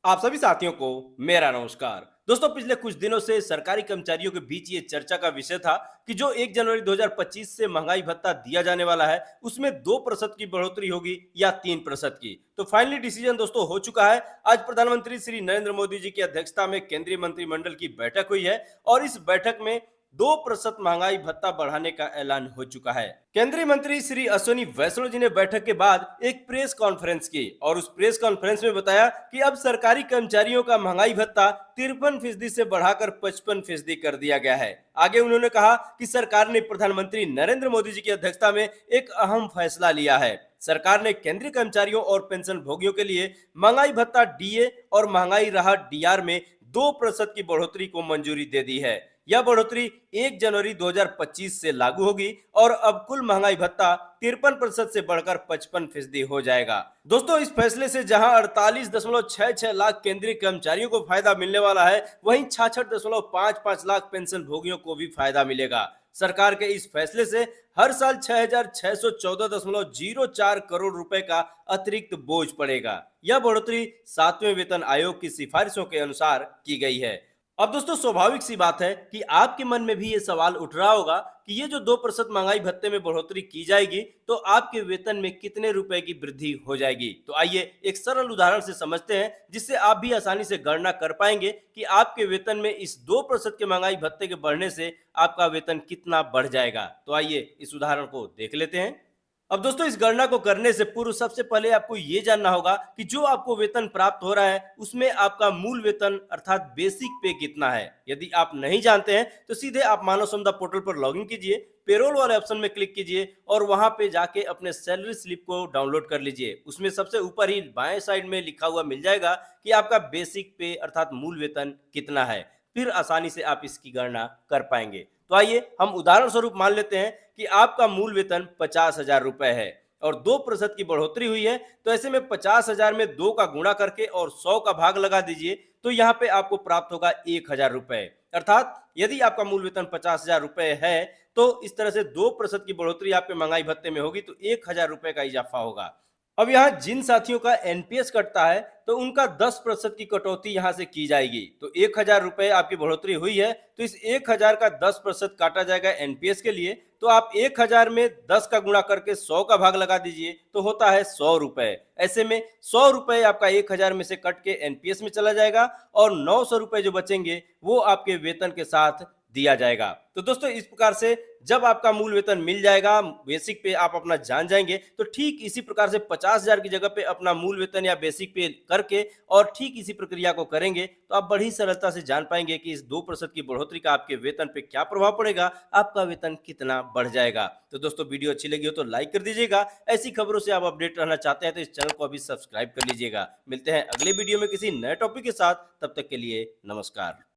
आप सभी साथियों को मेरा नमस्कार। दोस्तों, पिछले कुछ दिनों से सरकारी कर्मचारियों के बीच ये चर्चा का विषय था कि जो 1 जनवरी 2025 से महंगाई भत्ता दिया जाने वाला है, उसमें 2% की बढ़ोतरी होगी या 3% की। तो फाइनली डिसीजन दोस्तों हो चुका है। आज प्रधानमंत्री श्री नरेंद्र मोदी जी की अध्यक्षता में केंद्रीय मंत्रिमंडल की बैठक हुई है और इस बैठक में 2% महंगाई भत्ता बढ़ाने का ऐलान हो चुका है। केंद्रीय मंत्री श्री अश्विनी वैष्णव जी ने बैठक के बाद एक प्रेस कॉन्फ्रेंस की और उस प्रेस कॉन्फ्रेंस में बताया कि अब सरकारी कर्मचारियों का महंगाई भत्ता 53% से बढ़ाकर 55% कर दिया गया है। आगे उन्होंने कहा कि सरकार ने प्रधानमंत्री नरेंद्र मोदी जी की अध्यक्षता में एक अहम फैसला लिया है। सरकार ने केंद्रीय कर्मचारियों और पेंशन भोगियों के लिए महंगाई भत्ता डीए और महंगाई राहत डीआर में 2% की बढ़ोतरी को मंजूरी दे दी है। यह बढ़ोतरी 1 जनवरी 2025 से लागू होगी और अब कुल महंगाई भत्ता 53% से बढ़कर 55% हो जाएगा। दोस्तों, इस फैसले से जहां 48.66 लाख केंद्रीय कर्मचारियों को फायदा मिलने वाला है, वहीं 66.55 लाख पेंशन भोगियों को भी फायदा मिलेगा। सरकार के इस फैसले से हर साल 6,614.04 करोड़ रुपए का अतिरिक्त बोझ पड़ेगा। यह बढ़ोतरी 7वें वेतन आयोग की सिफारिशों के अनुसार की गई है। अब दोस्तों, स्वाभाविक सी बात है कि आपके मन में भी ये सवाल उठ रहा होगा कि ये जो 2% महंगाई भत्ते में बढ़ोतरी की जाएगी तो आपके वेतन में कितने रुपए की वृद्धि हो जाएगी। तो आइए एक सरल उदाहरण से समझते हैं, जिससे आप भी आसानी से गणना कर पाएंगे कि आपके वेतन में इस 2% के महंगाई भत्ते के बढ़ने से आपका वेतन कितना बढ़ जाएगा। तो आइए इस उदाहरण को देख लेते हैं। अब दोस्तों, इस गणना को करने से पूर्व सबसे पहले आपको ये जानना होगा कि जो आपको वेतन प्राप्त हो रहा है उसमें आपका मूल वेतन अर्थात बेसिक पे कितना है। यदि आप नहीं जानते हैं तो सीधे आप मानव संपदा पोर्टल पर लॉगिन कीजिए, पेरोल वाले ऑप्शन में क्लिक कीजिए और वहां पे जाके अपने सैलरी स्लिप को डाउनलोड कर लीजिए। उसमें सबसे ऊपर ही बाएं साइड में लिखा हुआ मिल जाएगा कि आपका बेसिक पे अर्थात मूल वेतन कितना है। फिर आसानी से आप इसकी गणना कर पाएंगे। तो आइए हम उदाहरण स्वरूप मान लेते हैं कि आपका मूल वेतन 50,000 रुपए है और 2% की बढ़ोतरी हुई है। तो ऐसे में 50,000 में 2 का गुणा करके और 100 का भाग लगा दीजिए, तो यहाँ पे आपको प्राप्त होगा 1,000 रुपए। अर्थात यदि आपका मूल वेतन 50,000 रुपए है तो इस तरह से 2% की बढ़ोतरी आपके महंगाई भत्ते में होगी तो 1,000 रुपए का इजाफा होगा। अब यहाँ जिन साथियों का एनपीएस कटता है तो उनका 10% की कटौती यहाँ से की जाएगी। तो 1,000 रुपए आपकी बढ़ोतरी हुई है तो इस 1,000 का 10% काटा जाएगा एनपीएस के लिए। तो आप 1,000 में 10 का गुणा करके 100 का भाग लगा दीजिए तो होता है 100 रुपए। ऐसे में 100 रुपए आपका 1,000 में से कट के एनपीएस में चला जाएगा और 900 रुपए जो बचेंगे वो आपके वेतन के साथ दिया जाएगा। तो दोस्तों, इस प्रकार से जब आपका मूल वेतन मिल जाएगा, बेसिक पे आप अपना जान जाएंगे, तो ठीक इसी प्रकार से 50,000 की जगह पे अपना मूल वेतन या बेसिक पे करके और ठीक इसी प्रक्रिया को करेंगे तो आप बड़ी सरलता से जान पाएंगे कि इस 2% की बढ़ोतरी का आपके वेतन पे क्या प्रभाव पड़ेगा, आपका वेतन कितना बढ़ जाएगा। तो दोस्तों, वीडियो अच्छी लगी हो तो लाइक कर दीजिएगा। ऐसी खबरों से आप अपडेट रहना चाहते हैं तो इस चैनल को अभी सब्सक्राइब कर लीजिएगा। मिलते हैं अगले वीडियो में किसी नए टॉपिक के साथ, तब तक के लिए नमस्कार।